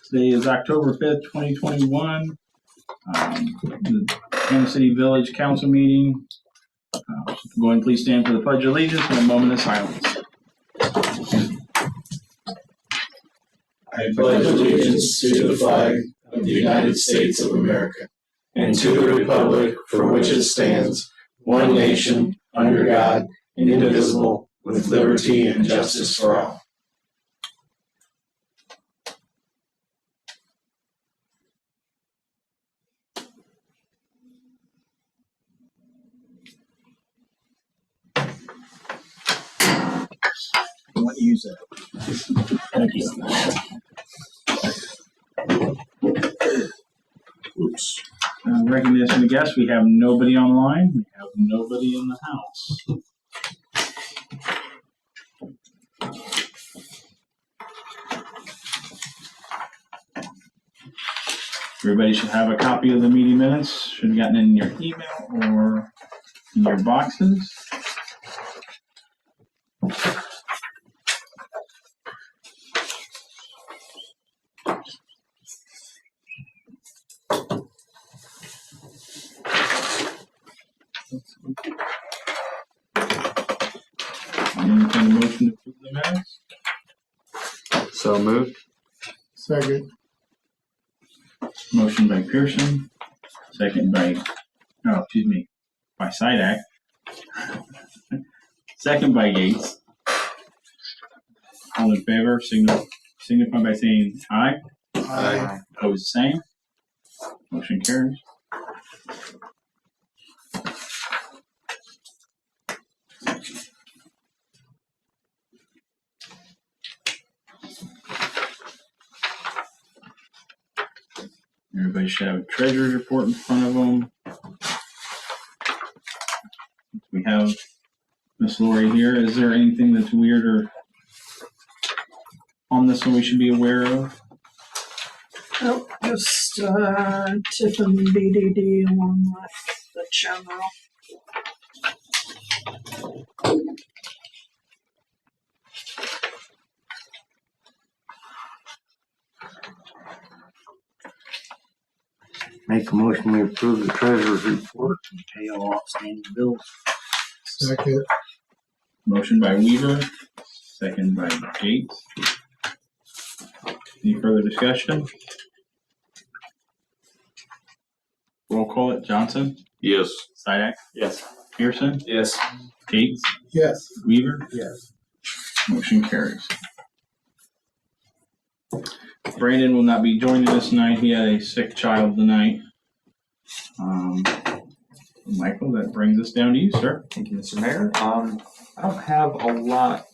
Today is October 5th, 2021. The Kansas City Village Council meeting. Go ahead and please stand for the Pledge of Allegiance and a moment of silence. I pledge allegiance to the flag of the United States of America and to the republic for which it stands, one nation, under God, indivisible, with liberty and justice for all. I want to use that. Thank you. Oops. Recognition of guests. We have nobody online. We have nobody in the house. Everybody should have a copy of the meeting minutes. Should have gotten it in your email or in your boxes. Entertain a motion to approve the minutes. So moved. Second. Motion by Pearson, second by Sidak. Second by Gates. All in favor, signify by saying aye. Aye. Opposed, same. Motion carries. Everybody should have a treasurer's report in front of them. We have Miss Lori here. Is there anything that's weird or on this one we should be aware of? Oh, just Tiffin BDD along with the general. Make a motion we approve the treasurer's report and pay all outstanding bills. Second. Motion by Weaver, second by Gates. Any further discussion? Roll call it. Johnson, Yes. Sidak, Yes. Pearson, Yes. Gates, Yes. Weaver. Yes. Motion carries. Brandon will not be joining us tonight. He had a sick child tonight. Michael, that brings us down to you, sir. Thank you, Mr. Mayor. I don't have a lot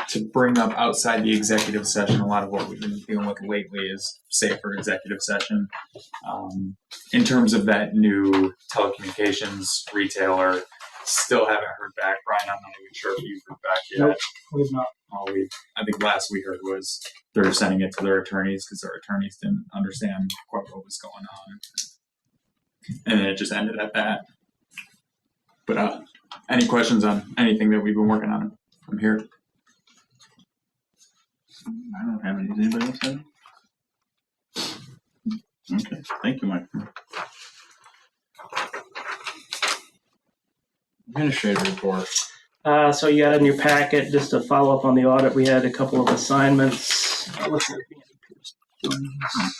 to bring up outside the executive session. A lot of what we've been dealing with lately is safe for executive session. In terms of that new telecommunications retailer, still haven't heard back. Brian, I'm not even sure if you've heard back yet. Nope, we've not. I think last we heard was they're sending it to their attorneys because their attorneys didn't understand quite what was going on. And then it just ended at that. But any questions on anything that we've been working on from here? I don't have any. Does anybody else have any? Okay, thank you, Mike. Administrative report. So you got in your packet, just to follow up on the audit, we had a couple of assignments. Looks like Andy Pierce joined us.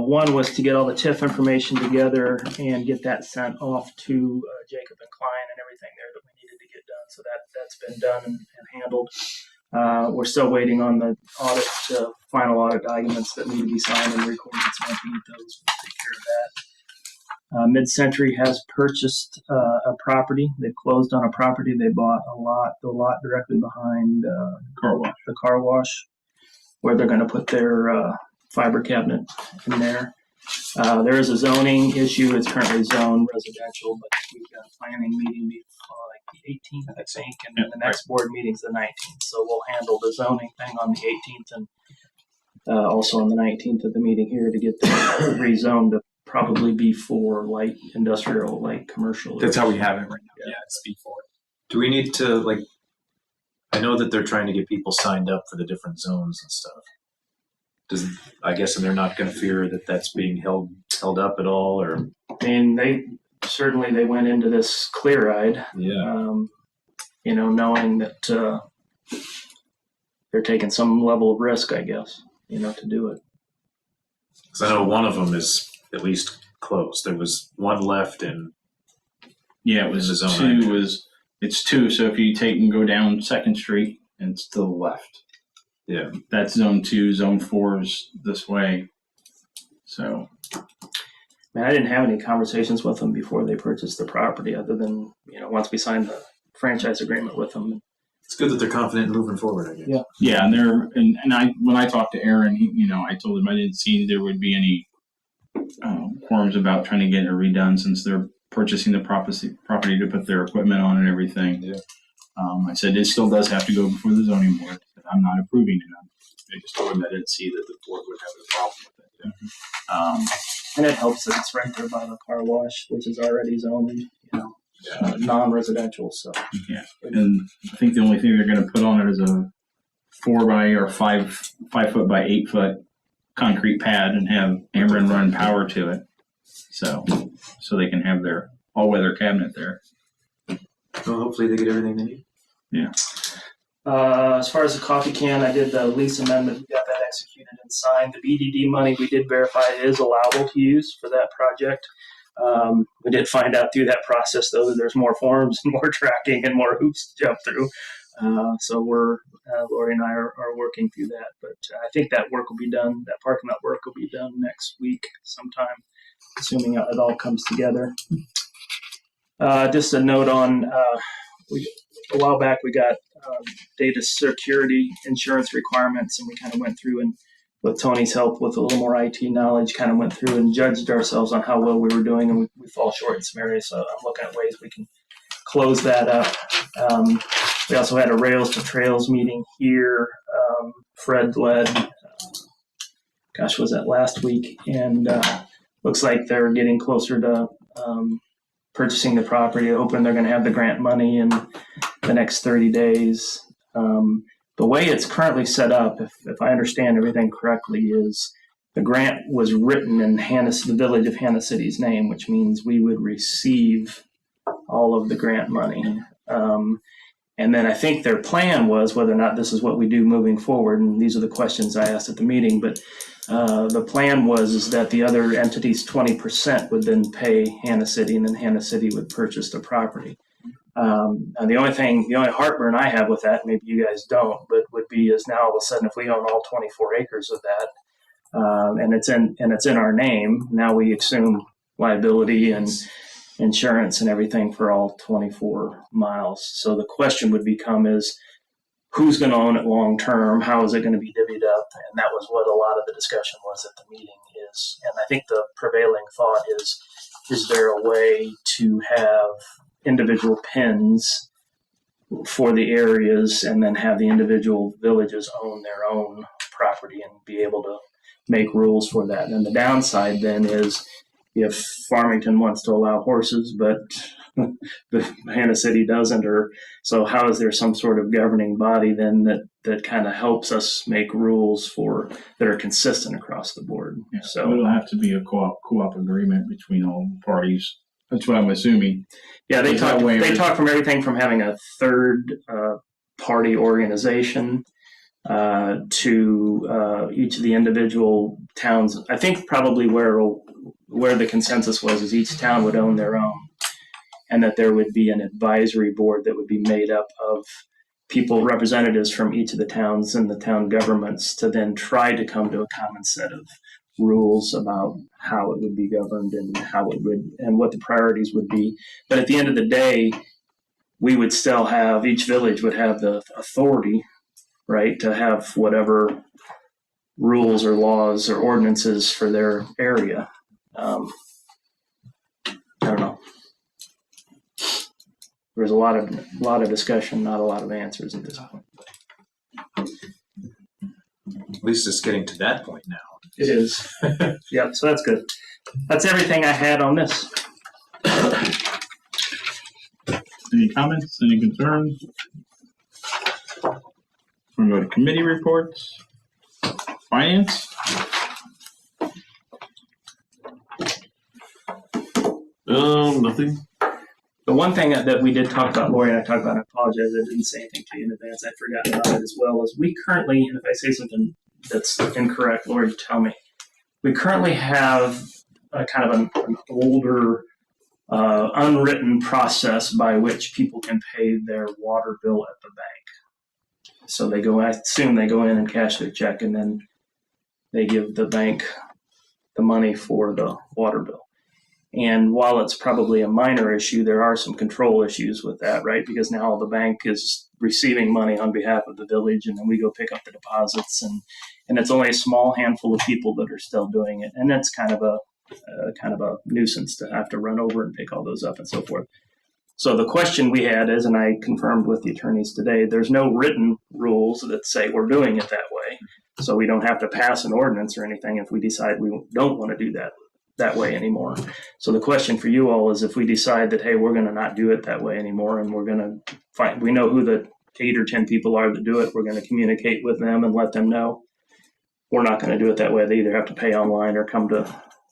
One was to get all the TIF information together and get that sent off to Jacob and Klein and everything there that we needed to get done. So that's been done and handled. We're still waiting on the audit, final audit documents that need to be signed and recorded. So once we get those, we'll take care of that. Mid-Century has purchased a property. They've closed on a property. They bought the lot directly behind the car wash, where they're going to put their fiber cabinet in there. There is a zoning issue. It's currently zoned residential, but we've got a planning meeting like the 18th, I think, and then the next board meeting's the 19th. So we'll handle the zoning thing on the 18th and also on the 19th of the meeting here to get that rezoned to probably be for light industrial, light commercial. That's how we have it right now. Yeah, it's B4. Do we need to, like, I know that they're trying to get people signed up for the different zones and stuff. I guess, and they're not going to fear that that's being held up at all, or? I mean, they went into this clear-eyed, Yeah. knowing that they're taking some level of risk, I guess, to do it. Because I know one of them is at least close. There was one left in. Yeah, it was The zone two. It's two. So if you take and go down 2nd Street and it's to the left, Yeah. that's zone 2. Zone 4 is this way. So I didn't have any conversations with them before they purchased the property, other than once we signed the franchise agreement with them. It's good that they're confident in moving forward, I guess. yeah, and I when I talked to Aaron, I told him I didn't see there would be any quorums about trying to get it redone since they're purchasing the property to put their equipment on and everything. Yeah. I said it still does have to go before the zoning board. I'm not approving it. I just told him I didn't see that the board would have a problem with it. And it helps that it's right there by the car wash, which is already zoned, non-residential. So And I think the only thing they're going to put on it is a 5 foot by 8 foot concrete pad and have Ameren run power to it. So they can have their all-weather cabinet there. Well, hopefully they get everything they need. As far as the coffee can, I did the lease amendment, we got that executed and signed. The BDD money, we did verify it is allowable to use for that project. We did find out through that process, though, that there's more forms and more tracking and more hoops to jump through. So Lori and I are working through that. But I think that work will be done, that parking lot work will be done next week sometime, assuming it all comes together. Just a note on, a while back we got data security insurance requirements, and we kind of went through and with Tony's help with a little more IT knowledge, kind of went through and judged ourselves on how well we were doing, and we fall short in some areas. So I'm looking at ways we can close that up. We also had a Rails to Trails meeting here. Fred led, was that last week? And looks like they're getting closer to purchasing the property, hoping they're going to have the grant money in the next 30 days. The way it's currently set up, if I understand everything correctly, is the grant was written in the village of Hannah City's name, which means we would receive all of the grant money. And then I think their plan was, whether or not this is what we do moving forward, and these are the questions I asked at the meeting, but the plan was that the other entity's 20% would then pay Hannah City, and then Hannah City would purchase the property. And the only heartburn I have with that, maybe you guys don't, but would be is now all of a sudden if we own all 24 acres of that, and it's in our name, now we assume liability and insurance and everything for all 24 miles. So the question would become is who's going to own it long term? How is it going to be divvied up? And that was what a lot of the discussion was at the meeting is. And I think the prevailing thought is there a way to have individual pins for the areas and then have the individual villages own their own property and be able to make rules for that? And the downside then is if Farmington wants to allow horses, but Hannah City doesn't, or so how is there some sort of governing body then that kind of helps us make rules that are consistent across the board? Yeah, So it'll have to be a co-op agreement between all parties. That's what I'm assuming. yeah, they Is that talk way they or- talk from everything from having a third party organization to each of the individual towns. I think probably where the consensus was is each town would own their own, and that there would be an advisory board that would be made up of representatives from each of the towns and the town governments to then try to come to a common set of rules about how it would be governed and how it would and what the priorities would be. But at the end of the day, we would still have, each village would have the authority, right, to have whatever rules or laws or ordinances for their area. I don't know. There's a lot of discussion, not a lot of answers at this point. At least it's getting to that point now. It is. Yep, so that's good. That's everything I had on this. Any comments, any concerns? We'll go to committee reports. Finance? Nothing. The one thing that we did talk about, Lori and I talked about, I apologize, I didn't say anything to you in advance, I forgot about it as well, is we currently, and if I say something that's incorrect, Lori, tell me. We currently have a kind of an older, unwritten process by which people can pay their water bill at the bank. So they go, I assume they go in and cash their check, and then they give the bank the money for the water bill. And while it's probably a minor issue, there are some control issues with that, right? Because now the bank is receiving money on behalf of the village, and then we go pick up the deposits, and it's only a small handful of people that are still doing it, and that's kind of a nuisance to have to run over and pick all those up and so forth. So the question we had is, and I confirmed with the attorneys today, there's no written rules that say we're doing it that way, so we don't have to pass an ordinance or anything if we decide we don't want to do that way anymore. So the question for you all is, if we decide that, hey, we're going to not do it that way anymore, and we're going to find, we know who the 8 or 10 people are that do it, we're going to communicate with them and let them know we're not going to do it that way. They either have to pay online or come to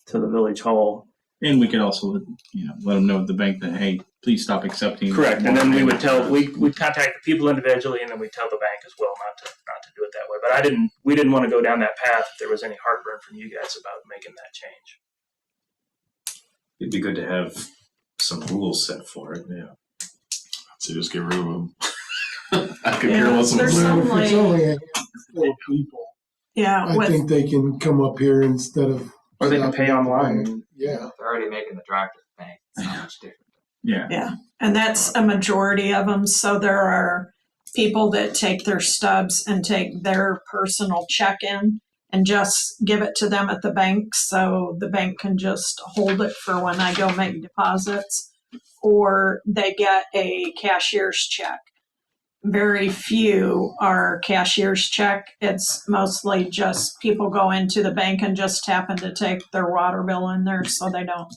the village hall. And we could also, let them know at the bank that, hey, please stop accepting. Correct. And then we would we'd contact the people individually, and then we'd tell the bank as well not to do it that way. But we didn't want to go down that path if there was any heartburn from you guys about making that change. It'd be good to have some rules set for it. Yeah. So just get rid of them. I could care less there's about some, them. If it's only a handful of people, Yeah, I think they can come up here instead of. Or they can pay online. Yeah. They're already making the drive to the bank. It's not much different. Yeah. and that's a majority of them. So there are people that take their stubs and take their personal check in and just give it to them at the bank, so the bank can just hold it for when I go make deposits, or they get a cashier's check. Very few are cashier's check. It's mostly just people go into the bank and just happen to take their water bill in there, so they don't,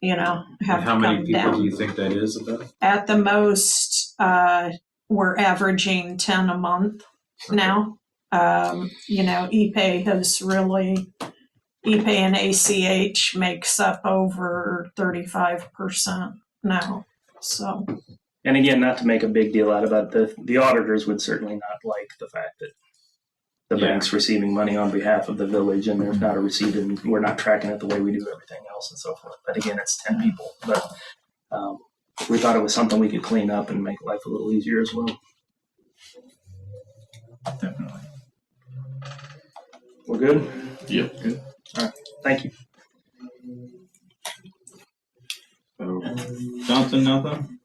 have And to how many come people down. do you think that is about? At the most, we're averaging 10 a month now. ePay and ACH makes up over 35% now. So, And again, not to make a big deal out about it, the auditors would certainly not like the fact that the Yeah. bank's receiving money on behalf of the village, and there's not a receipt, and we're not tracking it the way we do everything else and so forth. But again, it's 10 people. But we thought it was something we could clean up and make life a little easier as well. Definitely. We're good? Yep. Good. Thank you. So, Johnson, nothing?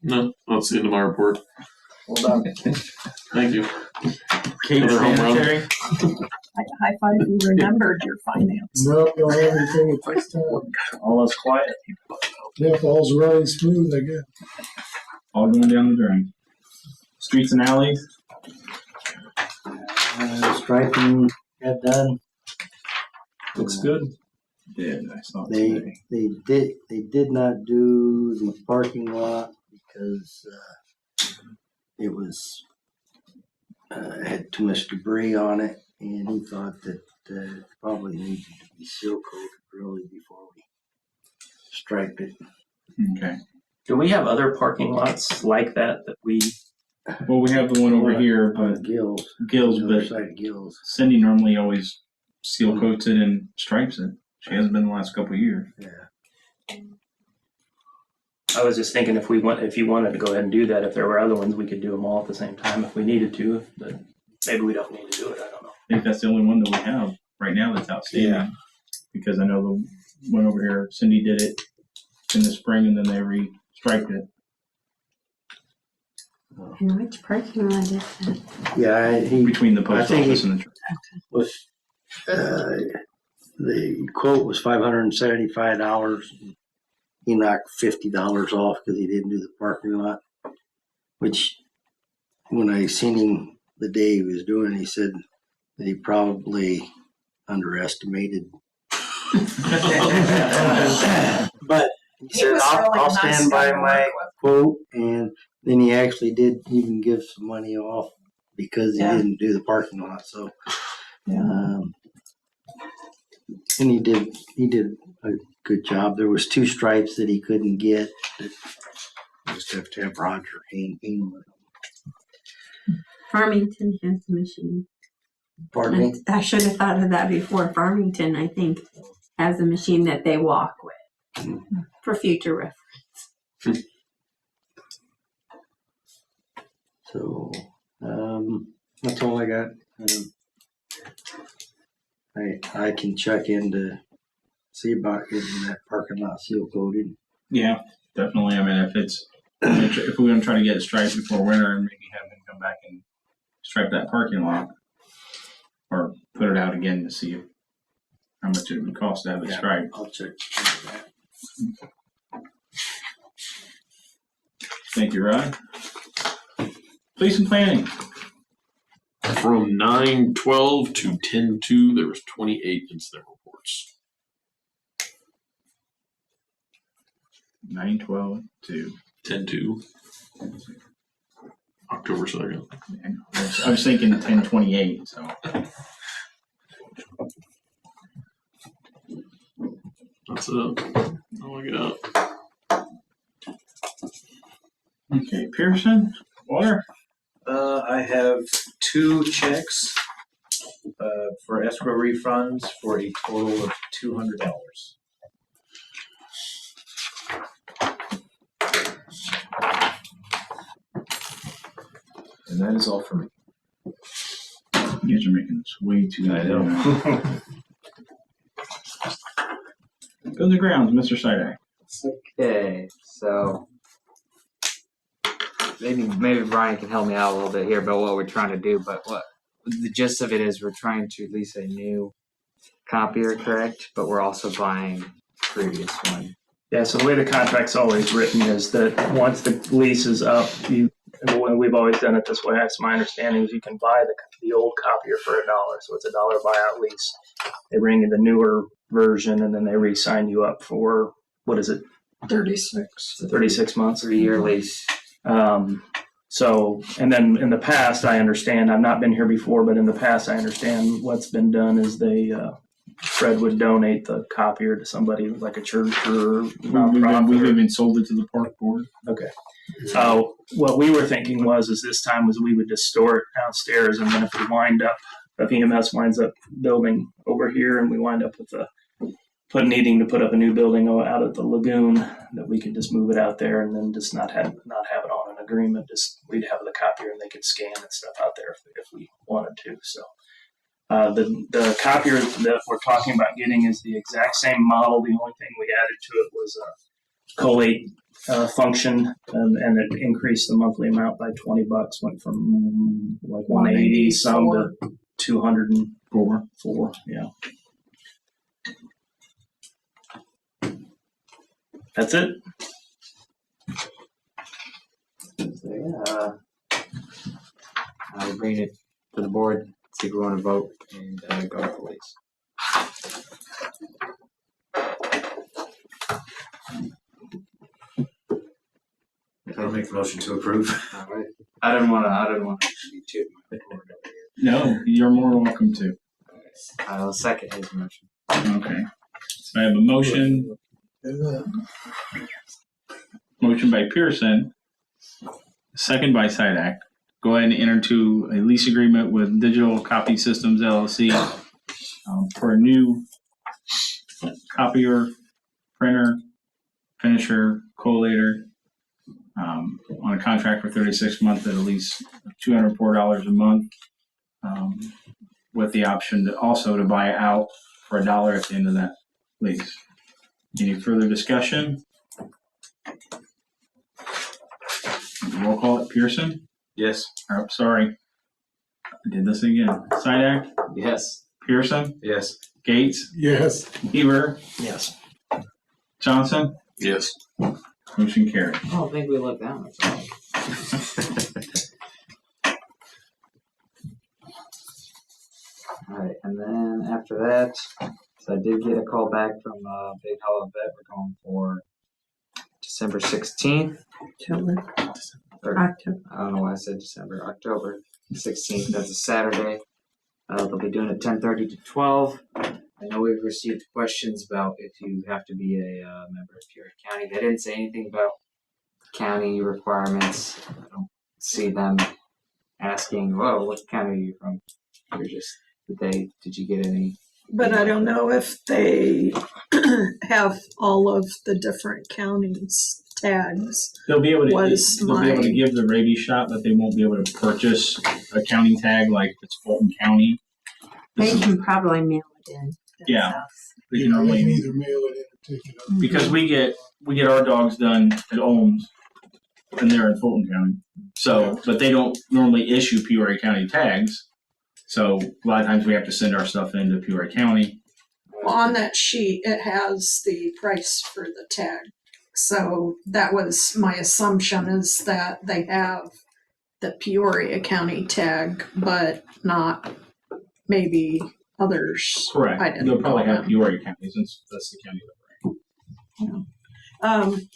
No, that's the end of my report. Well done. Thank you. Kate, Another home run. sanitary? high five, you remembered your finance. No, don't have anything at this time. All those quiet. Jeff, all's running smooth, I guess. All going down the drain. Streets and alleys? Striping got done. Looks good. Did, I saw it They today. did not do the parking lot because it was had too much debris on it, and he thought that it probably needed to be seal coated really before we striped it. Okay. Do we have other parking lots like that we? Well, we have the one over here, on but Gills, Gills, the other but side of Gills. Cindy normally always seal coats it and stripes it. She hasn't been the last couple of years. Yeah. I was just thinking if you wanted to go ahead and do that, if there were other ones, we could do them all at the same time if we needed to. But maybe we don't need to do it. I don't know. I think that's the only one that we have right now that's outstanding. Yeah. Because I know the one over here, Cindy did it in the spring and then they re-striped it. And which parking lot is that? Yeah, he Between the post I think office he- and the church. was the quote was $575. He knocked $50 off because he didn't do the parking lot. Which, when I seen him the day he was doing, he said that he probably underestimated. But he He said, was "I'll really a nice stand by guy to my work with. quote, and then he actually did even give some money off because he Yeah. didn't do the parking lot. So, Yeah. and he did a good job. There was 2 stripes that he couldn't get. Just have to have Roger handle it. Farmington has a machine. Pardon me? I should have thought of that before. Farmington, I think, has a machine that they walk with for future reference. So, that's all I got. I can check in to see about getting that parking lot seal coated. Yeah, definitely. I mean, if we're gonna try to get it striped before winter and maybe have them come back and stripe that parking lot or put it out again to see how much it would cost to have it striped. I'll check into that. Thank you, Rod. Police and planning. From 9/12 to 10/2, there was 28 incident reports. 9/12 to 10/2. October 2nd. I was thinking 10/28. So That's it. All I got. okay, Pearson, water. I have 2 checks for escrow refunds for a total of $200. And that is all for me. You guys are making this way too. I know. Buildings and grounds, Mr. Sidak. Okay, so maybe Brian can help me out a little bit here about what we're trying to do, but what the gist of it is we're trying to lease a new copier, correct? But we're also buying previous one. Yeah, so the way the contract's always written is that once the lease is up, and we've always done it this way, that's my understanding, is you can buy the old copier for $1. So it's $1 buyout lease. They bring in the newer version and then they re-sign you up for, what is it, 36. 36 months? 3-year lease. So, and then in the past, I understand, I've not been here before, but in the past, I understand what's been done is Fred would donate the copier to somebody like a church or nonprofit. We've even sold it to the park board. Okay. What we were thinking was this time was we would just store it downstairs, and then if EMS winds up building over here and we wind up with needing to put up a new building out at the lagoon, that we could just move it out there and then just not have it on an agreement. Just we'd have the copier and they could scan and stuff out there if we wanted to. So the copier that we're talking about getting is the exact same model. The only thing we added to it was a collate function, and it increased the monthly amount by $20. Went from like 180 some to 204. Yeah. That's it. So yeah, I'll bring it to the board, see if we want to vote, and go with the lease. I'll make a motion to approve. All right. I didn't want to be too. No, you're more than welcome to. I'll second his motion. Okay. So I have a motion by Pearson, second by Sidak. Go ahead and enter into a lease agreement with Digital Copy Systems LLC for a new copier, printer, finisher, collator on a contract for 36 months at least $204 a month, with the option to also buy it out for $1 at the end of that lease. Any further discussion? Roll call it. Pearson? Yes. Oh, sorry. I did this again. Sidak? Yes. Pearson? Yes. Gates? Yes. Heber? Yes. Johnson? Yes. Motion carried. I don't think we looked down. That's all. All right, and then after that, so I did get a call back from Big Hollow Vet. We're going for December 16th. October. Or, October. I don't know why I said December. October 16th. That's a Saturday. They'll be doing it 10:30 to 12. I know we've received questions about if you have to be a member of Peoria County. They didn't say anything about county requirements. I don't see them asking, "Whoa, what county are you from?" You're just did you get any? But I don't know if they have all of the different counties tags. They'll be able to Was they'll be able to my- give the rabies shot, but they won't be able to purchase a county tag like it's Fulton County. They can probably mail it in. Yeah. themselves. You You know, can like, either mail it in or take it up. because we get our dogs done at Ohms, and they're in Fulton County. So, but they don't normally issue Peoria County tags. So a lot of times we have to send our stuff into Peoria County. On that sheet, it has the price for the tag. So that was my assumption, is that they have the Peoria County tag, but not maybe others. Correct. I didn't They'll probably know have that. Peoria County since that's the county that we're in.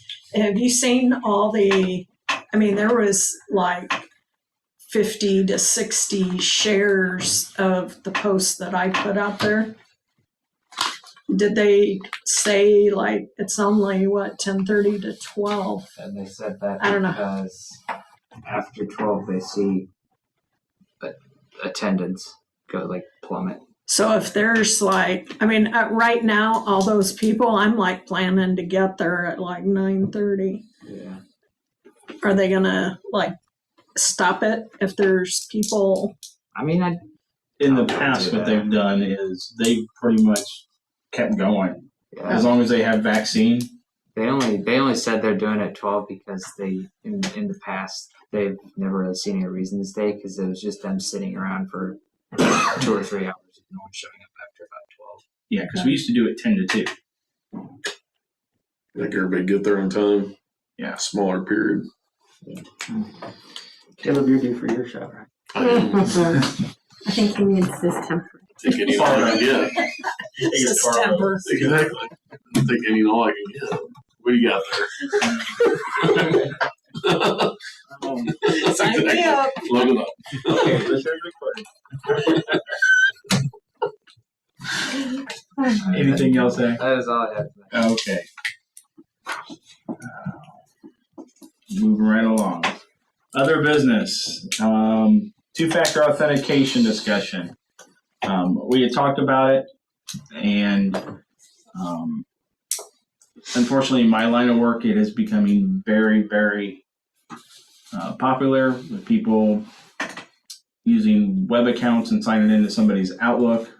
Have you seen all the, I mean, there was like 50 to 60 shares of the post that I put out there. Did they say like it's only 10:30 to 12? And they said that I don't know. because after 12 they see attendance go like plummet. So if there's like, I mean, right now, all those people, I'm like planning to get there at like 9:30. Yeah. Are they gonna like stop it if there's people? I mean, In the I'll past, do what that. they've done is they've pretty much kept going as yeah, long as they have vaccine. they only said they're doing it at 12 because they in the past they've never really seen any reason to stay because it was just them sitting around for 2 or 3 hours and no one showing up after about 12. Yeah, because we used to do it 10 to 2. Think everybody get there on time. Yeah. Smaller period. Caleb, you're due for your shot, right? I think he needs this temper. Take any and all I can get. It's just temper. Exactly. Take any and all I can get. What do you got there? That's Sign me exactly. up. Load it up. Okay, this is recorded. Anything else, Zach? That is all I have. tonight. Okay. Moving right along. Other business, two-factor authentication discussion. We had talked about it, and unfortunately, in my line of work, it is becoming very, very popular with people using web accounts and signing into somebody's Outlook,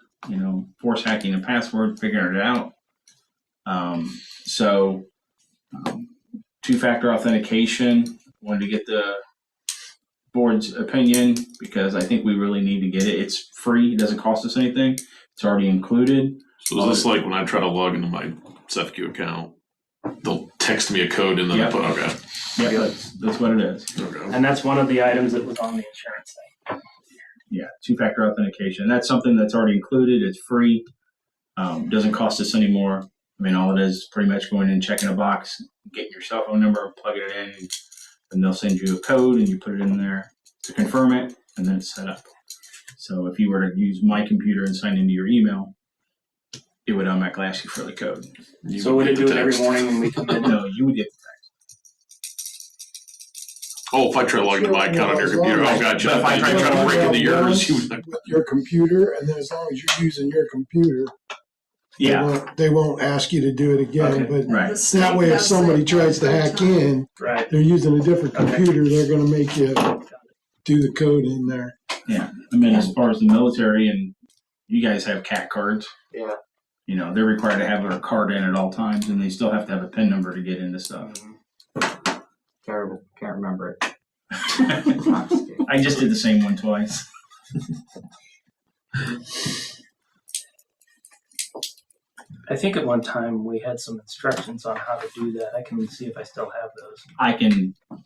force hacking a password, figuring it out. Two-factor authentication, wanted to get the board's opinion because I think we really need to get it. It's free, it doesn't cost us anything. It's already included. So is this like when I try to log into my CEFQ account, they'll text me a code and then Yeah. I put, okay. Yeah, that's what it is. Okay. And that's one of the items that was on the insurance thing. Yeah, two-factor authentication. That's something that's already included. It's free. Doesn't cost us anymore. I mean, all it is pretty much going in, checking a box, getting your cell phone number, plugging it in, and they'll send you a code and you put it in there to confirm it, and then it's set up. So if you were to use my computer and sign into your email, it would automatically ask you for the code. You So would it get do the it every text. morning when we come in? No, you would get Oh, if I try to log into my account on your computer, oh, gotcha. But if I I try to break into yours, you would. With your computer, and then as long as you're using your computer, Yeah, they won't ask you to do it again. Okay. But right. that way, if somebody tries to hack in, Right. they're using a different Okay. computer, they're going to make you do the code in there. Yeah. I mean, as far as the military, and you guys have CAT cards. Yeah. They're required to have their card in at all times, and they still have to have a PIN number to get into stuff. Terrible. Can't remember it. I just did the same one twice. I think at one time we had some instructions on how to do that. I can see if I still have those.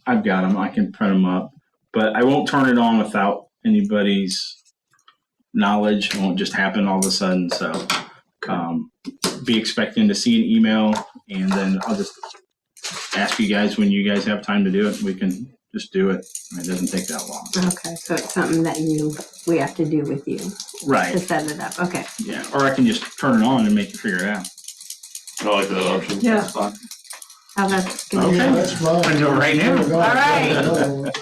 I've got them. I can print them up, but I won't turn it on without anybody's knowledge. It won't just happen all of a sudden. So, be expecting to see an email, and then I'll just ask you guys when you guys have time to do it. We can just do it. It doesn't take that long. Okay, so it's something that we have to do with you to Right. set it up. Okay. Yeah. Or I can just turn it on and make you figure it out. I like that option. Yeah. That's fine. How that's gonna Okay. be. That's fine. Wanna do it right now? All right.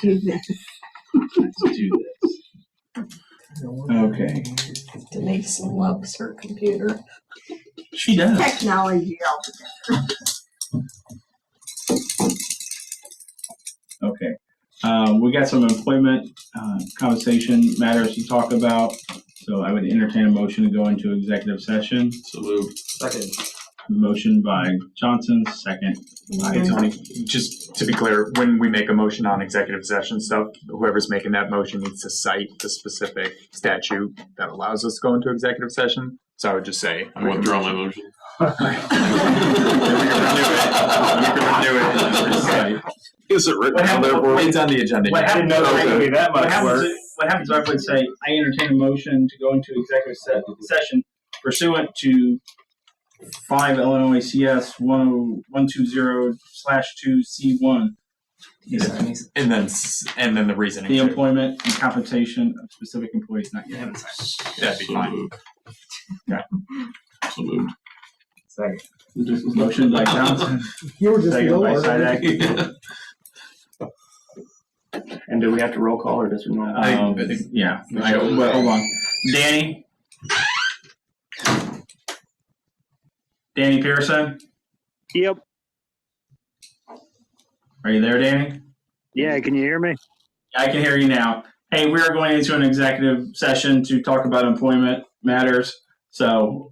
Do this. Let's do this. Okay. Denise loves her computer. She does. Technology. Okay. We got some employment compensation matters to talk about. So I would entertain a motion to go into executive session. So moved. Second. Motion by Johnson, second by Hey, Tony, just to be clear, when we make a motion on executive session stuff, whoever's making that motion needs to cite the specific statute that allows us to go into executive session. So I would just say, I withdraw my motion. You can renew it and just recite. Is it written down there for me? It's on the agenda. What yeah. happens, Okay. what happens if I would say, I entertain a motion to go into executive session pursuant to 5 Illinois CS 120/2C1, And then the reasoning. the employment and compensation of specific employees not yet. That'd be So fine. moved. Okay. So moved. Second. Motion by Johnson, You were just second by lower. Sidak. And do we have to roll call or does it normal? Yeah, but hold on. Danny? Danny Pearson? Yep. Are you there, Danny? Yeah, can you hear me? I can hear you now. Hey, we are going into an executive session to talk about employment matters. So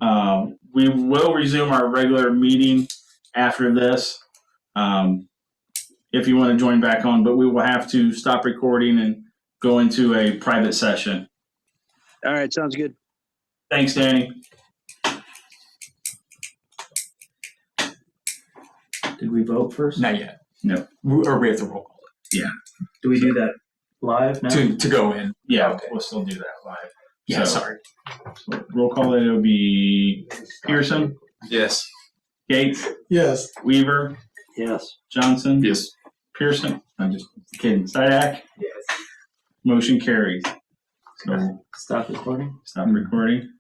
we will resume our regular meeting after this if you want to join back on, but we will have to stop recording and go into a private session. All right, sounds good. Thanks, Danny. Did we vote first? Not yet. No. Or we have to roll call Do we do that live now? it. To go in. Yeah, Okay. we'll still do that live. Yeah, So- sorry. So roll call, it'll be Pearson, Yes. Gates, Yes. Weaver, Yes. Johnson, Yes. Pearson. I'm just kidding. Sidak. Yes. Motion carries. So Stop recording. stop recording.